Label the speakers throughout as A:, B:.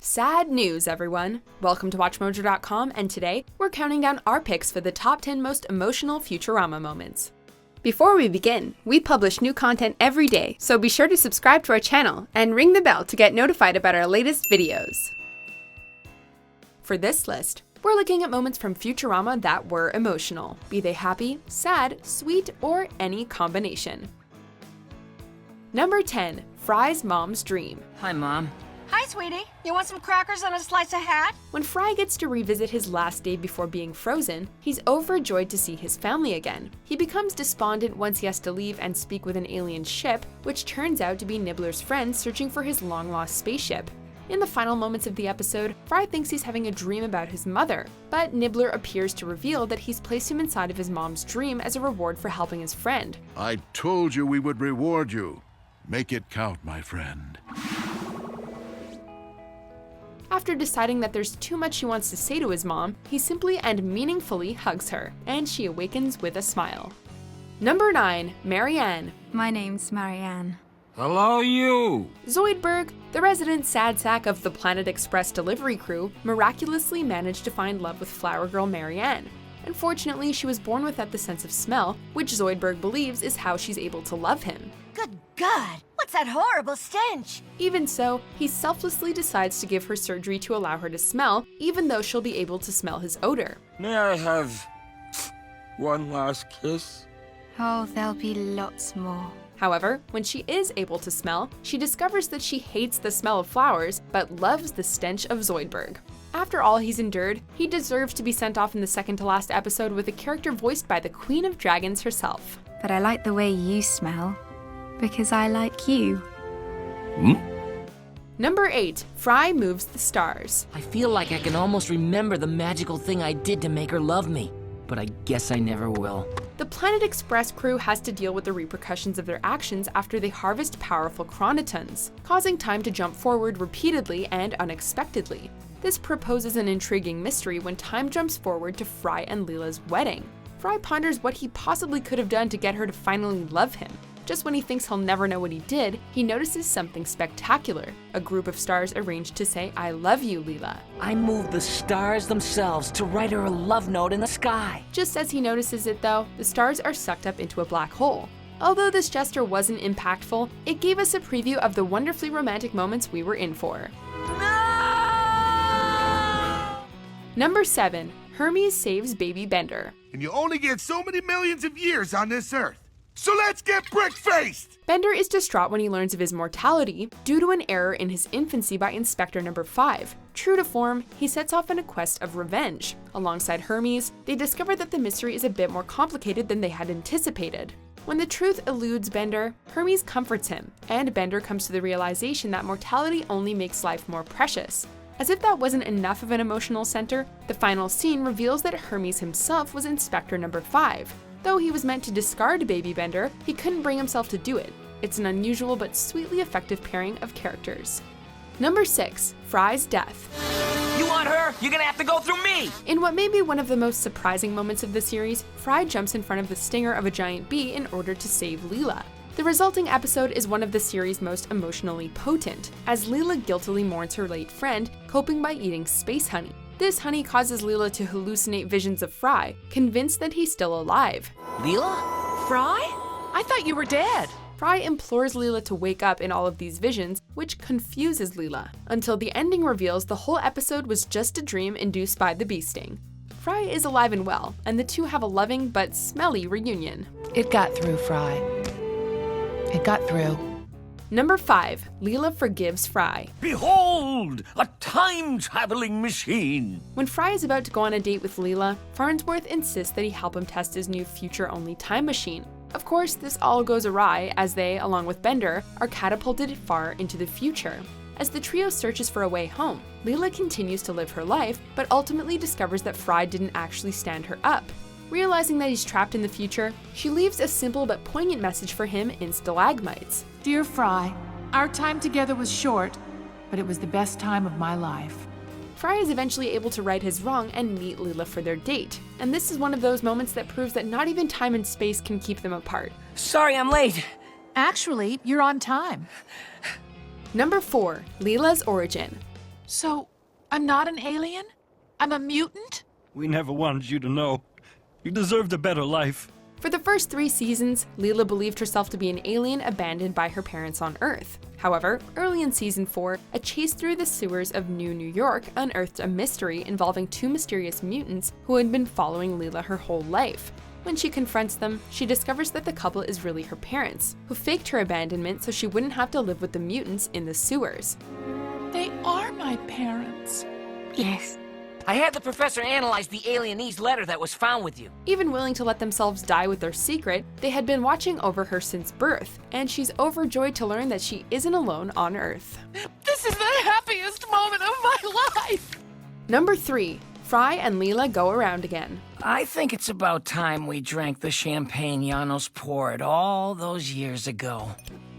A: Sad news, everyone! Welcome to WatchMojo.com, and today we're counting down our picks for the top 10 most emotional Futurama moments. Before we begin, we publish new content every day, so be sure to subscribe to our channel and ring the bell to get notified about our latest videos. For this list, we're looking at moments from Futurama that were emotional, be they happy, sad, sweet, or any combination. Number 10. Fry's mom's dream.
B: Hi, Mom.
C: Hi, sweetie. You want some crackers and a slice of hat?
A: When Fry gets to revisit his last day before being frozen, he's overjoyed to see his family again. He becomes despondent once he has to leave and speak with an alien ship, which turns out to be Nibbler's friend searching for his long-lost spaceship. In the final moments of the episode, Fry thinks he's having a dream about his mother, but Nibbler appears to reveal that he's placed him inside of his mom's dream as a reward for helping his friend.
D: I told you we would reward you. Make it count, my friend.
A: After deciding that there's too much he wants to say to his mom, he simply and meaningfully hugs her, and she awakens with a smile. Number 9. Marianne.
E: My name's Marianne.
B: Hello, you!
A: Zoidberg, the resident sad sack of the Planet Express delivery crew, miraculously managed to find love with flower girl Marianne. Unfortunately, she was born without the sense of smell, which Zoidberg believes is how she's able to love him.
C: Good God! What's that horrible stench?
A: Even so, he selflessly decides to give her surgery to allow her to smell, even though she'll be able to smell his odor.
B: May I have one last kiss?
E: Oh, there'll be lots more.
A: However, when she is able to smell, she discovers that she hates the smell of flowers, but loves the stench of Zoidberg. After all he's endured, he deserves to be sent off in the second-to-last episode with a character voiced by the Queen of Dragons herself.
E: But I like the way you smell, because I like you.
A: Number 8. Fry moves the stars.
F: I feel like I can almost remember the magical thing I did to make her love me, but I guess I never will.
A: The Planet Express crew has to deal with the repercussions of their actions after they harvest powerful chronotons, causing time to jump forward repeatedly and unexpectedly. This proposes an intriguing mystery when time jumps forward to Fry and Leela's wedding. Fry ponders what he possibly could have done to get her to finally love him. Just when he thinks he'll never know what he did, he notices something spectacular. A group of stars arranged to say, "I love you, Leela."
F: I moved the stars themselves to write her a love note in the sky.
A: Just as he notices it though, the stars are sucked up into a black hole. Although this gesture wasn't impactful, it gave us a preview of the wonderfully romantic moments we were in for. Number 7. Hermes Saves Baby Bender.
D: And you only get so many millions of years on this earth. So let's get brick-faced!
A: Bender is distraught when he learns of his mortality due to an error in his infancy by Inspector Number 5. True to form, he sets off on a quest of revenge. Alongside Hermes, they discover that the mystery is a bit more complicated than they had anticipated. When the truth eludes Bender, Hermes comforts him, and Bender comes to the realization that mortality only makes life more precious. As if that wasn't enough of an emotional center, the final scene reveals that Hermes himself was Inspector Number 5. Though he was meant to discard Baby Bender, he couldn't bring himself to do it. It's an unusual but sweetly effective pairing of characters. Number 6. Fry's death.
F: You want her? You're gonna have to go through me!
A: In what may be one of the most surprising moments of the series, Fry jumps in front of the stinger of a giant bee in order to save Leela. The resulting episode is one of the series' most emotionally potent, as Leela guiltily mourns her late friend, coping by eating space honey. This honey causes Leela to hallucinate visions of Fry, convinced that he's still alive.
F: Leela?
G: Fry? I thought you were dead.
A: Fry implores Leela to wake up in all of these visions, which confuses Leela, until the ending reveals the whole episode was just a dream induced by the bee sting. Fry is alive and well, and the two have a loving but smelly reunion.
G: It got through, Fry. It got through.
A: Number 5. Lila Forgives Fry.
H: Behold, a time-traveling machine!
A: When Fry is about to go on a date with Leela, Farnsworth insists that he help him test his new future-only time machine. Of course, this all goes awry as they, along with Bender, are catapulted far into the future. As the trio searches for a way home, Leela continues to live her life, but ultimately discovers that Fry didn't actually stand her up. Realizing that he's trapped in the future, she leaves a simple but poignant message for him in stalagmites.
G: Dear Fry, our time together was short, but it was the best time of my life.
A: Fry is eventually able to right his wrong and meet Leela for their date, and this is one of those moments that proves that not even time and space can keep them apart.
F: Sorry I'm late.
G: Actually, you're on time.
A: Number 4. Lila's Origin.
G: So, I'm not an alien? I'm a mutant?
I: We never wanted you to know. You deserved a better life.
A: For the first 3 seasons, Leela believed herself to be an alien abandoned by her parents on Earth. However, early in season 4, a chase through the sewers of New York unearthed a mystery involving 2 mysterious mutants who had been following Leela her whole life. When she confronts them, she discovers that the couple is really her parents, who faked her abandonment so she wouldn't have to live with the mutants in the sewers.
G: They are my parents.
E: Yes.
F: I had the professor analyze the alienese letter that was found with you.
A: Even willing to let themselves die with their secret, they had been watching over her since birth, and she's overjoyed to learn that she isn't alone on Earth.
G: This is the happiest moment of my life!
A: Number 3. Fry and Leela go around again.
F: I think it's about time we drank the champagne Janos poured all those years ago.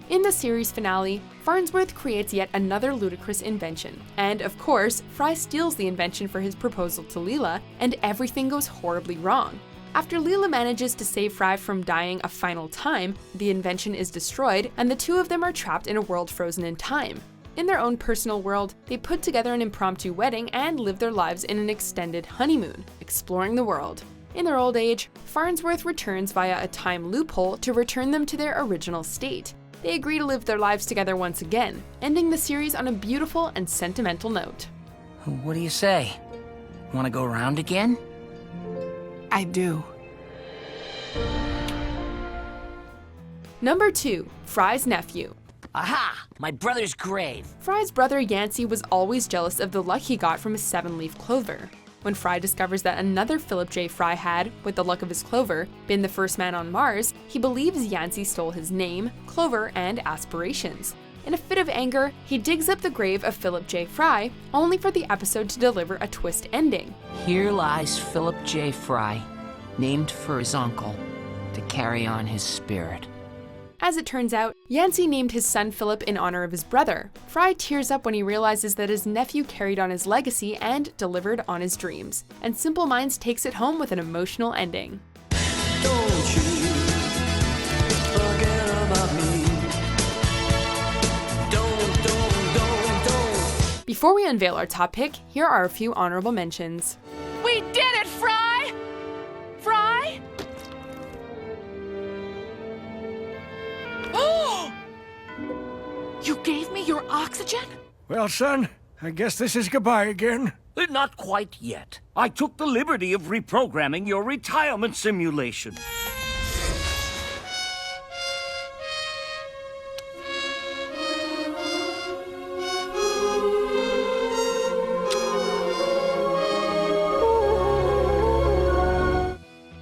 A: In the series finale, Farnsworth creates yet another ludicrous invention, and of course, Fry steals the invention for his proposal to Leela, and everything goes horribly wrong. After Leela manages to save Fry from dying a final time, the invention is destroyed, and the 2 of them are trapped in a world frozen in time. In their own personal world, they put together an impromptu wedding and live their lives in an extended honeymoon, exploring the world. In their old age, Farnsworth returns via a time loophole to return them to their original state. They agree to live their lives together once again, ending the series on a beautiful and sentimental note.
F: What do you say? Want to go around again?
G: I do.
A: Number 2. Fry's nephew.
F: Aha! My brother's grave.
A: Fry's brother Yancey was always jealous of the luck he got from his 7-leaf clover. When Fry discovers that another Philip J. Fry had, with the luck of his clover, been the first man on Mars, he believes Yancey stole his name, clover, and aspirations. In a fit of anger, he digs up the grave of Philip J. Fry, only for the episode to deliver a twist ending.
F: Here lies Philip J. Fry, named for his uncle, to carry on his spirit.
A: As it turns out, Yancey named his son Philip in honor of his brother. Fry tears up when he realizes that his nephew carried on his legacy and delivered on his dreams. And Simple Minds takes it home with an emotional ending.
I: Don't you forget about me. Don't.
A: Before we unveil our top pick, here are a few honorable mentions.
G: We did it, Fry! Fry? Oh! You gave me your oxygen?
I: Well, son, I guess this is goodbye again.
H: Not quite yet. I took the liberty of reprogramming your retirement simulation.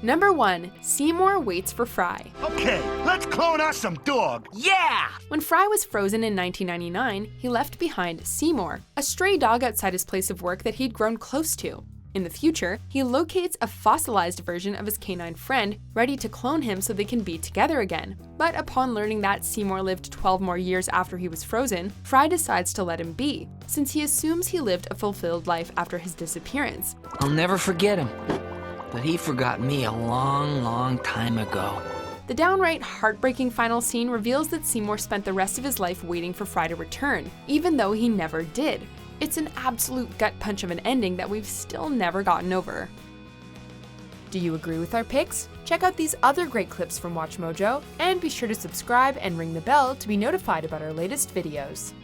A: Number 1. Seymour waits for Fry.
D: Okay, let's clone us some dog.
F: Yeah!
A: When Fry was frozen in 1999, he left behind Seymour, a stray dog outside his place of work that he'd grown close to. In the future, he locates a fossilized version of his canine friend, ready to clone him so they can be together again. But upon learning that Seymour lived 12 more years after he was frozen, Fry decides to let him be, since he assumes he lived a fulfilled life after his disappearance.
F: I'll never forget him. But he forgot me a long, long time ago.
A: The downright heartbreaking final scene reveals that Seymour spent the rest of his life waiting for Fry to return, even though he never did. It's an absolute gut punch of an ending that we've still never gotten over. Do you agree with our picks? Check out these other great clips from WatchMojo, and be sure to subscribe and ring the bell to be notified about our latest videos.